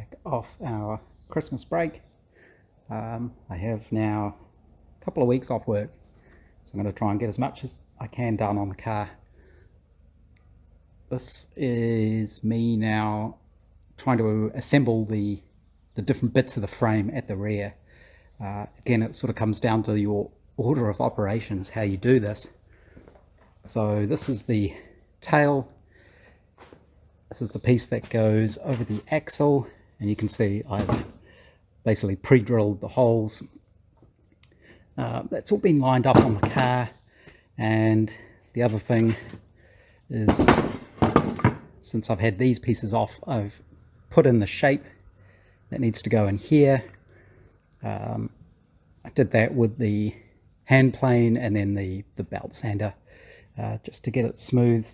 back off our Christmas break. I have now a couple of weeks off work, so I'm going to try and get as much as I can done on the car. This is me now trying to assemble the different bits of the frame at the rear. Again, it sort of comes down to your order of operations, how you do this. So this is the tail. This is the piece that goes over the axle, and you can see I've basically pre-drilled the holes. That's all been lined up on the car. And the other thing is, since I've had these pieces off, I've put in the shape that needs to go in here. I did that with the hand plane and then the belt sander, just to get it smooth.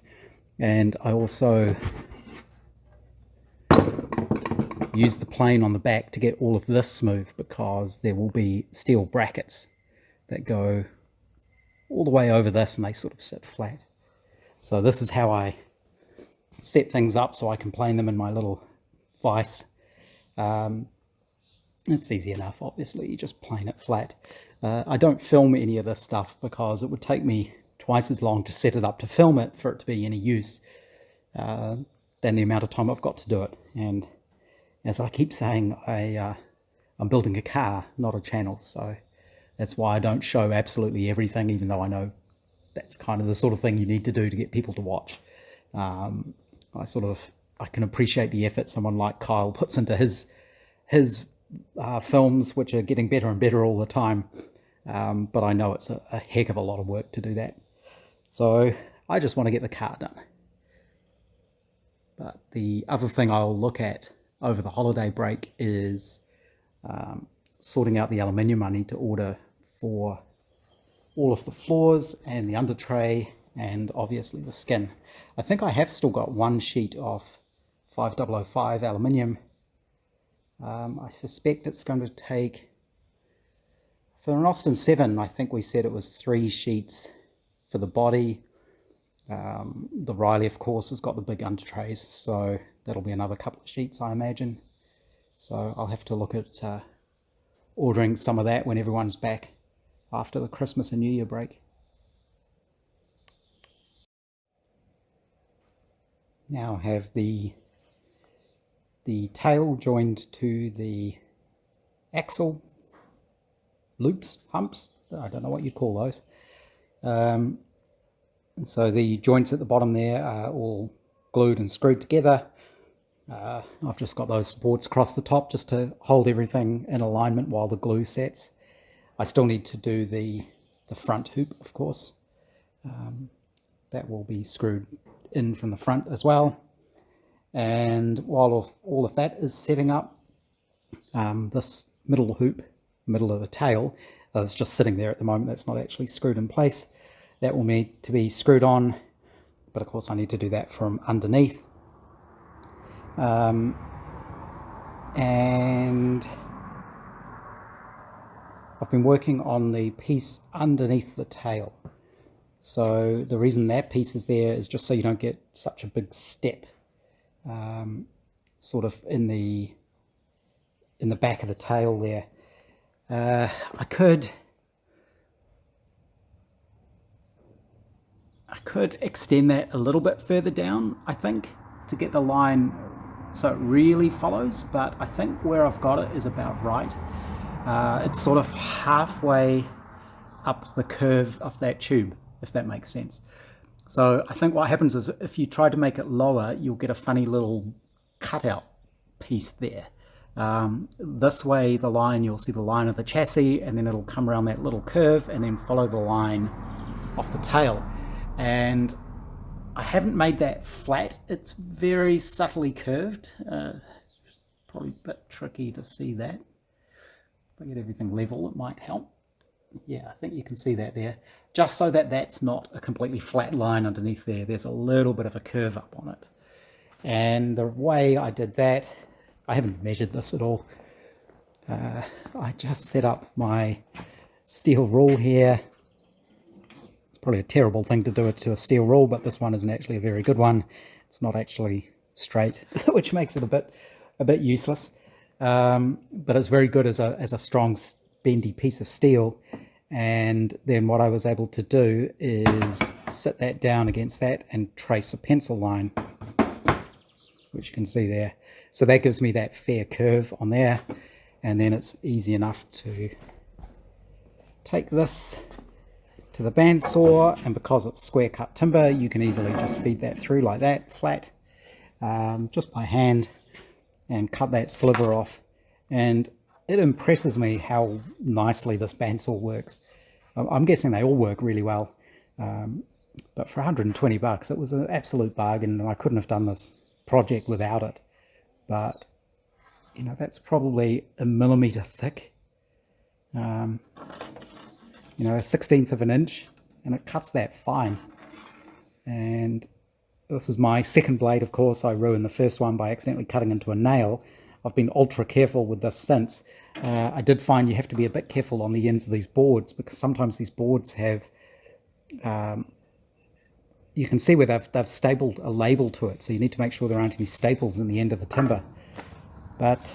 And I also use the plane on the back to get all of this smooth, because there will be steel brackets that go all the way over this and they sort of sit flat. So this is how I set things up so I can plane them in my little vise. It's easy enough, obviously, you just plane it flat. I don't film any of this stuff because it would take me twice as long to set it up to film it for it to be any use than the amount of time I've got to do it. And as I keep saying, I'm building a car, not a channel, so that's why I don't show absolutely everything, even though I know that's kind of the sort of thing you need to do to get people to watch. I can appreciate the effort someone like Kyle puts into his films, which are getting better and better all the time, but I know it's a heck of a lot of work to do that. So I just want to get the car done. But the other thing I'll look at over the holiday break is sorting out the aluminium I need to order for all of the floors and the under tray, and obviously the skin. I think I have still got one sheet of 5005 aluminium. I suspect it's going to take, for an Austin 7, I think we said it was 3 sheets for the body. The Riley, of course, has got the big under trays, so that'll be another couple of sheets, I imagine. So I'll have to look at ordering some of that when everyone's back after the Christmas and New Year break. Now I have the tail joined to the axle loops, humps, I don't know what you'd call those. And so the joints at the bottom there are all glued and screwed together. I've just got those supports across the top just to hold everything in alignment while the glue sets. I still need to do the front hoop, of course. That will be screwed in from the front as well. And while all of that is setting up, this middle hoop, middle of the tail, is just sitting there at the moment. That's not actually screwed in place. That will need to be screwed on, but of course I need to do that from underneath. And I've been working on the piece underneath the tail. So the reason that piece is there is just so you don't get such a big step sort of in the back of the tail there. I could extend that a little bit further down, I think, to get the line so it really follows, but I think where I've got it is about right. It's sort of halfway up the curve of that tube, if that makes sense. So I think what happens is if you try to make it lower, you'll get a funny little cutout piece there. This way, the line, you'll see the line of the chassis, and then it'll come around that little curve and then follow the line off the tail. And I haven't made that flat. It's very subtly curved. It's probably a bit tricky to see that. If I get everything level, it might help. Yeah, I think you can see that there. Just so that that's not a completely flat line underneath there. There's a little bit of a curve up on it. And the way I did that, I haven't measured this at all. I just set up my steel rule here. It's probably a terrible thing to do it to a steel rule, but this one isn't actually a very good one. It's not actually straight, which makes it a bit useless. but it's very good as a strong bendy piece of steel. And then what I was able to do is sit that down against that and trace a pencil line, which you can see there. So that gives me that fair curve on there, and then it's easy enough to take this to the bandsaw, and because it's square cut timber, you can easily just feed that through like that, flat, just by hand, and cut that sliver off. And it impresses me how nicely this bandsaw works. I'm guessing they all work really well, but for 120 bucks, it was an absolute bargain, and I couldn't have done this project without it. But you know, that's probably a millimeter thick, you know, a 1/16 of an inch, and it cuts that fine. And this is my second blade. Of course, I ruined the first one by accidentally cutting into a nail. I've been ultra careful with this since. I did find you have to be a bit careful on the ends of these boards, because sometimes these boards have, you can see where they've stapled a label to it, so you need to make sure there aren't any staples in the end of the timber. But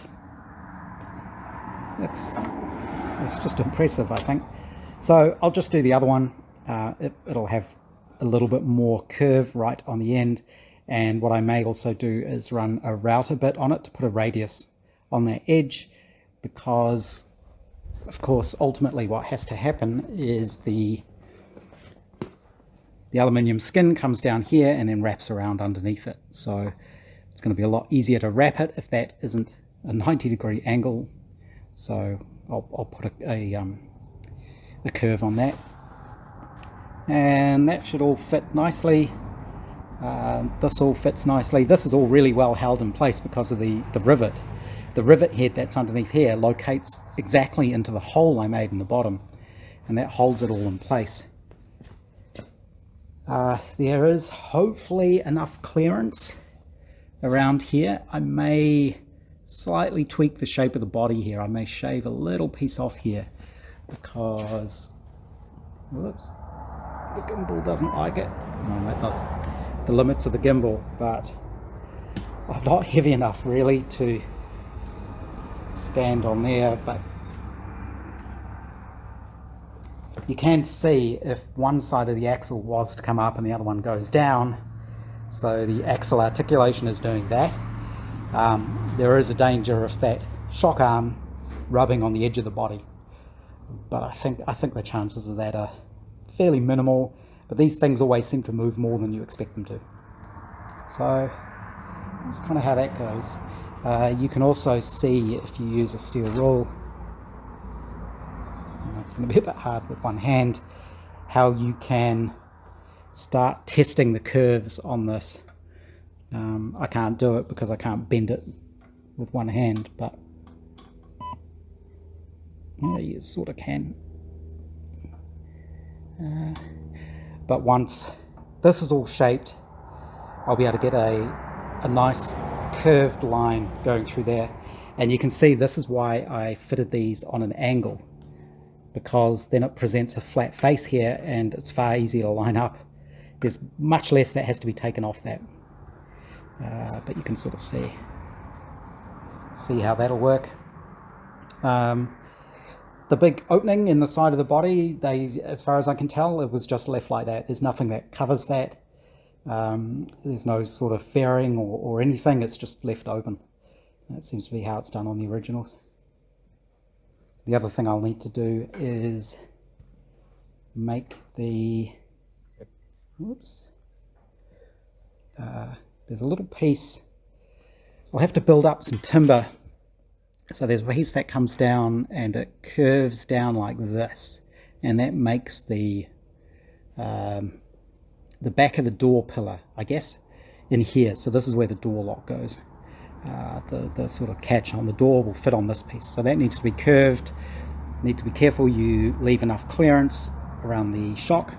it's just impressive, I think. So I'll just do the other one. It'll have a little bit more curve right on the end, and what I may also do is run a router bit on it to put a radius on that edge, because of course ultimately what has to happen is the aluminium skin comes down here and then wraps around underneath it. So it's going to be a lot easier to wrap it if that isn't a 90-degree angle. So I'll put a curve on that, and that should all fit nicely. This all fits nicely. This is all really well held in place because of the rivet. The rivet head that's underneath here locates exactly into the hole I made in the bottom, and that holds it all in place. There is hopefully enough clearance around here. I may slightly tweak the shape of the body here. I may shave a little piece off here because, whoops, the gimbal doesn't like it. I'm at the limits of the gimbal, but I'm not heavy enough really to stand on there. But you can see if one side of the axle was to come up and the other one goes down, so the axle articulation is doing that. There is a danger of that shock arm rubbing on the edge of the body, but I think the chances of that are fairly minimal. But these things always seem to move more than you expect them to, so that's kind of how that goes. You can also see, if you use a steel rule, it's going to be a bit hard with one hand, how you can start testing the curves on this. I can't do it because I can't bend it with one hand, but you sort of can. But once this is all shaped, I'll be able to get a nice curved line going through there. And you can see this is why I fitted these on an angle, because then it presents a flat face here and it's far easier to line up. There's much less that has to be taken off that. But you can sort of see how that'll work. The big opening in the side of the body, as far as I can tell, it was just left like that. There's nothing that covers that. There's no sort of fairing or anything. It's just left open. That seems to be how it's done on the originals. The other thing I'll need to do is make the, whoops, there's a little piece, I'll have to build up some timber. So there's a piece that comes down and it curves down like this, and that makes the back of the door pillar, I guess, in here. So this is where the door lock goes. The sort of catch on the door will fit on this piece, so that needs to be curved. Need to be careful you leave enough clearance around the shock.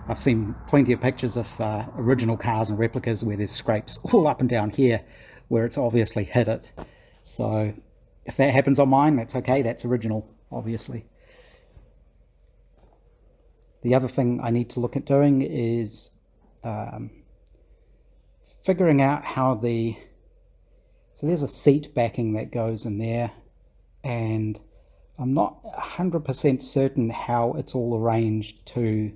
I've seen plenty of pictures of original cars and replicas where there's scrapes all up and down here where it's obviously hit it. So if that happens on mine, that's okay, that's original, obviously. The other thing I need to look at doing is figuring out how the So there's a seat backing that goes in there, and I'm not 100% certain how it's all arranged to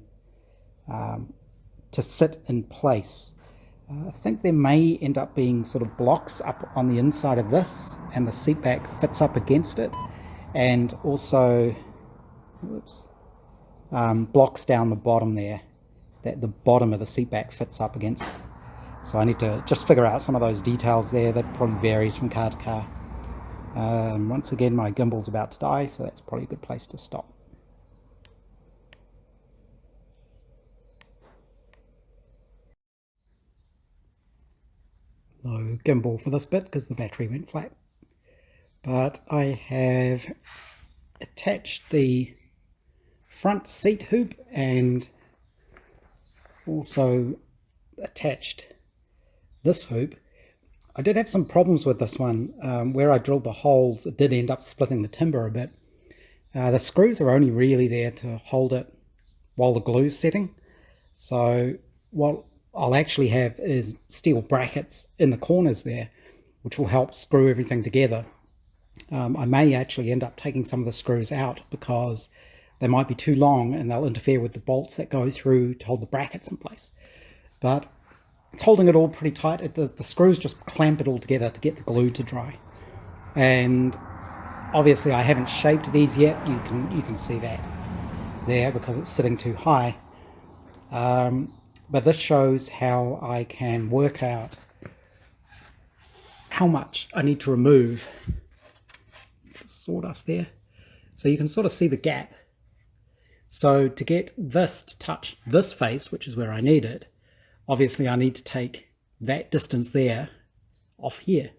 sit in place. I think there may end up being sort of blocks up on the inside of this, and the seat back fits up against it, and also blocks down the bottom there that the bottom of the seat back fits up against. So I need to just figure out some of those details there. That probably varies from car to car. Once again, my gimbal's about to die, so that's probably a good place to stop. No gimbal for this bit because the battery went flat. But I have attached the front seat hoop and also attached this hoop. I did have some problems with this one. Where I drilled the holes, it did end up splitting the timber a bit. The screws are only really there to hold it while the glue's setting. So what I'll actually have is steel brackets in the corners there, which will help screw everything together. I may actually end up taking some of the screws out because they might be too long and they'll interfere with the bolts that go through to hold the brackets in place. But it's holding it all pretty tight. The screws just clamp it all together to get the glue to dry. And obviously I haven't shaped these yet. You can see that there because it's sitting too high. But this shows how I can work out how much I need to remove the sawdust there. So you can sort of see the gap. So to get this to touch this face, which is where I need it, obviously I need to take that distance there off here.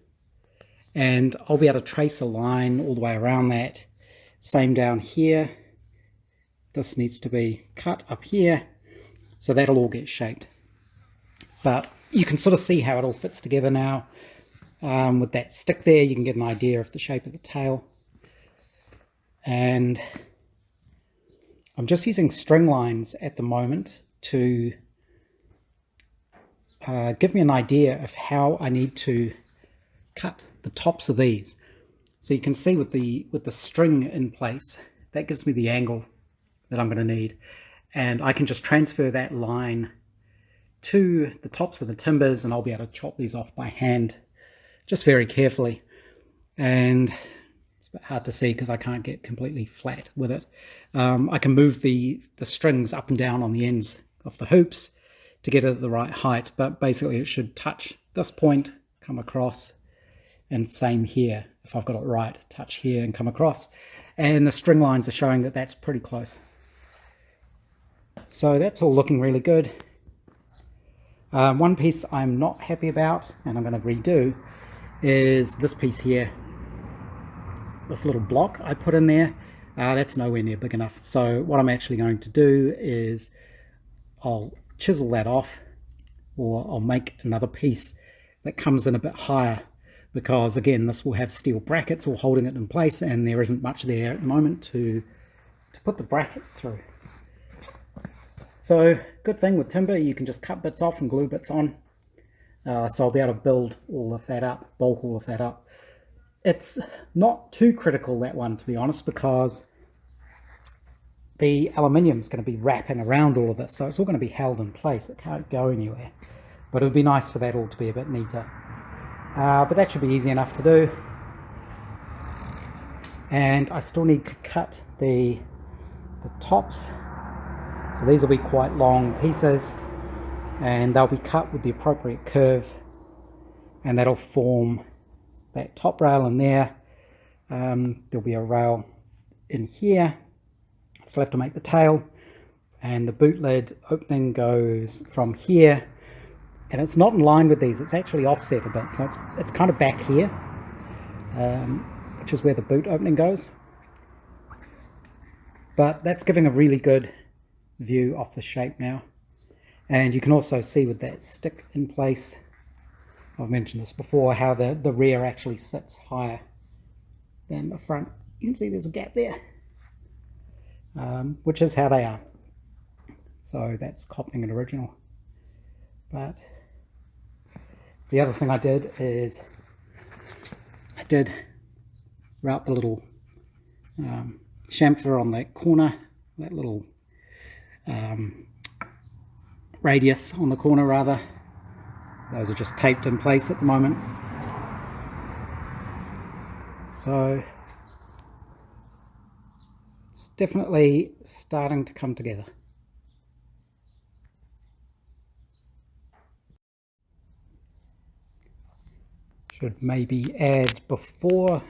And I'll be able to trace a line all the way around that. Same down here. This needs to be cut up here. So that'll all get shaped. But you can sort of see how it all fits together now. With that stick there, you can get an idea of the shape of the tail. And I'm just using string lines at the moment to give me an idea of how I need to cut the tops of these. So you can see with the string in place, that gives me the angle that I'm going to need. And I can just transfer that line to the tops of the timbers and I'll be able to chop these off by hand just very carefully. And it's a bit hard to see because I can't get completely flat with it. I can move the strings up and down on the ends of the hoops to get it at the right height, but basically it should touch this point, come across, and same here. If I've got it right, touch here and come across. And the string lines are showing that that's pretty close. So that's all looking really good. One piece I'm not happy about, and I'm going to redo, is this piece here. This little block I put in there, that's nowhere near big enough. So what I'm actually going to do is I'll chisel that off, or I'll make another piece that comes in a bit higher, because again this will have steel brackets all holding it in place, and there isn't much there at the moment to put the brackets through. So good thing with timber, you can just cut bits off and glue bits on. So I'll be able to build all of that up, bulk all of that up. It's not too critical, that one, to be honest, because the aluminium is going to be wrapping around all of this, so it's all going to be held in place. It can't go anywhere. But it would be nice for that all to be a bit neater. But that should be easy enough to do. And I still need to cut the tops. So these will be quite long pieces, and they'll be cut with the appropriate curve, and that'll form that top rail in there. There'll be a rail in here. Still have to make the tail, and the boot lid opening goes from here, and it's not in line with these, it's actually offset a bit, so it's kind of back here, which is where the boot opening goes. But that's giving a really good view of the shape now. And you can also see with that stick in place, I've mentioned this before, how the rear actually sits higher than the front. You can see there's a gap there, which is how they are. So that's copying an original. But the other thing I did is did route the little chamfer on that corner, that little radius on the corner rather. Those are just taped in place at the moment. So it's definitely starting to come together. Should maybe add, before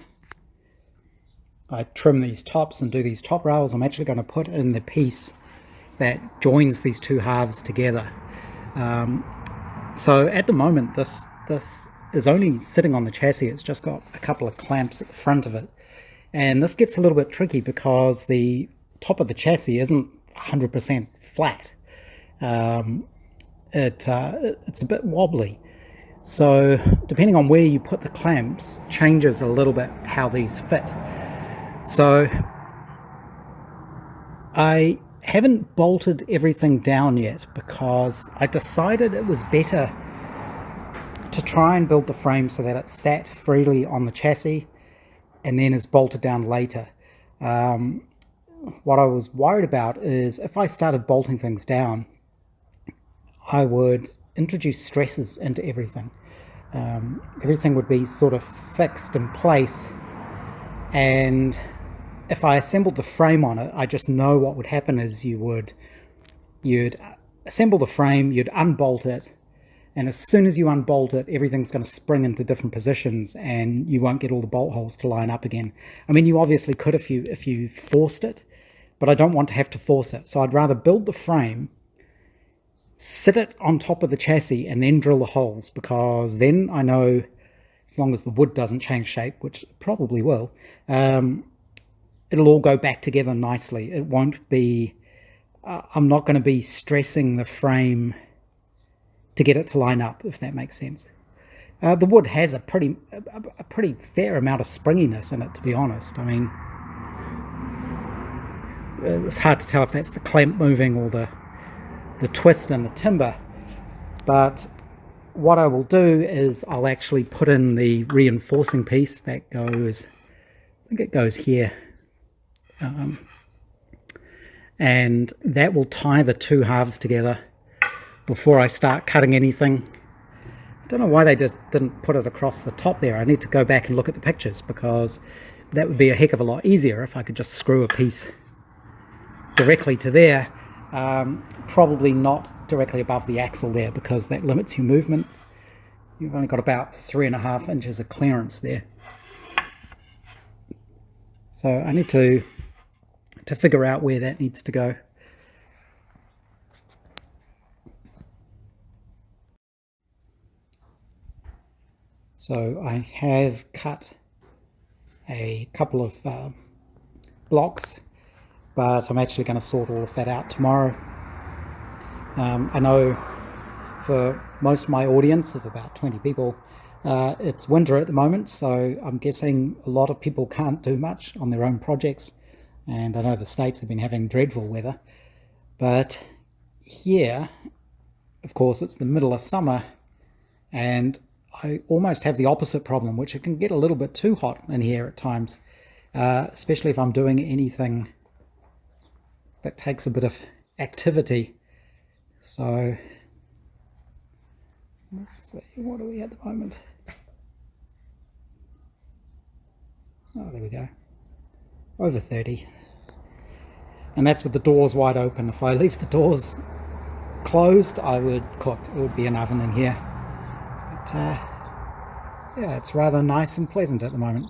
I trim these tops and do these top rails, I'm actually going to put in the piece that joins these two halves together. So at the moment this is only sitting on the chassis. It's just got a couple of clamps at the front of it, and this gets a little bit tricky because the top of the chassis isn't 100% flat. It's a bit wobbly, so depending on where you put the clamps changes a little bit how these fit. So I haven't bolted everything down yet because I decided it was better to try and build the frame so that it sat freely on the chassis and then is bolted down later. What I was worried about is if I started bolting things down, I would introduce stresses into everything. Everything would be sort of fixed in place, and if I assembled the frame on it, I just know what would happen is you'd assemble the frame, you'd unbolt it, and as soon as you unbolt it, everything's going to spring into different positions and you won't get all the bolt holes to line up again. I mean, you obviously could if you forced it, but I don't want to have to force it. So I'd rather build the frame, sit it on top of the chassis, and then drill the holes, because then I know, as long as the wood doesn't change shape, which it probably will, it'll all go back together nicely. It won't be, I'm not going to be stressing the frame to get it to line up, if that makes sense. The wood has a pretty fair amount of springiness in it, to be honest. I mean, it's hard to tell if that's the clamp moving or the twist in the timber, but what I will do is I'll actually put in the reinforcing piece that goes, I think it goes here, and that will tie the two halves together before I start cutting anything. I don't know why they just didn't put it across the top there. I need to go back and look at the pictures, because that would be a heck of a lot easier if I could just screw a piece directly to there. Probably not directly above the axle there, because that limits your movement. You've only got about 3.5 inches of clearance there. So I need to figure out where that needs to go. So I have cut a couple of blocks, but I'm actually going to sort all of that out tomorrow. I know for most of my audience of about 20 people, it's winter at the moment, so I'm guessing a lot of people can't do much on their own projects, and I know the States have been having dreadful weather, but here, of course, it's the middle of summer, and I almost have the opposite problem, which it can get a little bit too hot in here at times, especially if I'm doing anything that takes a bit of activity. So let's see, what are we at the moment? Oh, there we go, over 30, and that's with the doors wide open. If I leave the doors closed, I would cook. It would be an oven in here, but yeah, it's rather nice and pleasant at the moment.